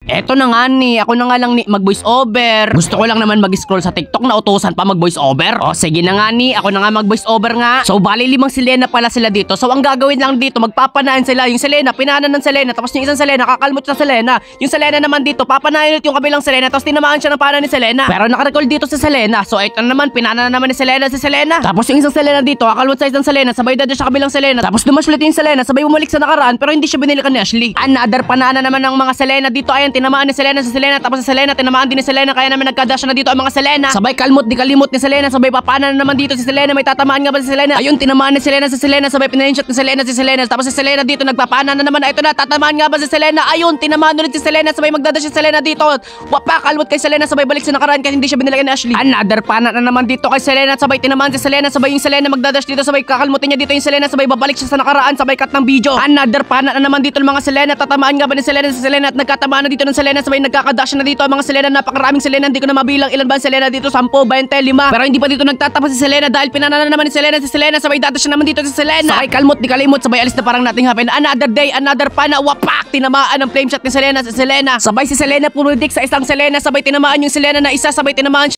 Eto na nga ni, ako na nga lang ni mag-voice over. Gusto ko lang naman mag-scroll sa TikTok na utusan pa mag-voice over. O sige na nga ni, ako na nga mag-voice over nga. So bali 5 Selena pala sila dito. So ang gagawin lang dito, magpapanaan sila. Yung Selena, pinanan ng Selena. Tapos yung isang Selena, kakalmot ng Selena. Yung Selena naman dito, papanayan ulit yung kabilang Selena. Tapos tinamaan siya ng pana ni Selena. Pero nakarecall dito sa Selena. So ito na naman, pinanan na naman ni Selena si Selena. Tapos yung isang Selena dito, kakalmot sa isang Selena. Sabay dada siya kabilang Selena. Tapos dumash ulit yung Selena. Sabay bumalik sa nakaraan. Pero hindi siya binilikan ni Ashley. Another panana naman ng mga Selena dito. Ayan, tinamaan ni Selena sa Selena. Tapos sa Selena, tinamaan din ni Selena. Kaya naman nagkadash na dito ang mga Selena. Sabay kalmot di kalimot ni Selena. Sabay papana na naman dito si Selena. May tatamaan nga ba si Selena? Ayun, tinamaan ni Selena sa Selena. Sabay pinainshot ni Selena si Selena. Tapos si Selena dito nagpapana na naman. Ito na, tatamaan nga ba si Selena? Ayun, tinamaan ulit si Selena. Sabay magdadash si Selena dito. Wapa, kalmot kay Selena. Sabay balik sa nakaraan kasi hindi siya binilikan ni Ashley. Another pana na naman dito kay Selena. Sabay tinamaan si Selena. Sabay yung Selena magdadash dito. Sabay kakalmutin niya dito yung Selena. Sabay babalik siya sa nakaraan. Sabay cut ng video. Another pana na naman dito ng mga Selena. Tatamaan nga ba ni Selena sa Selena at nagkatamaan na dito ng Selena. Sabay nagkakadash na dito ang mga Selena. Napakaraming Selena. Hindi ko na mabilang ilan ba ang Selena dito. 10, 20, 5. Pero hindi pa dito nagtatapos si Selena dahil pinanana naman ni Selena si Selena. Sabay dadash na naman dito si Selena. Sabay kalmot di kalimot. Sabay alis na parang nothing happen. Another day, another pana. Wapak! Tinamaan ang flame shot ni Selena sa Selena. Sabay si Selena puro dik sa isang Selena. Sabay tinamaan yung Selena na isa. Sabay tinamaan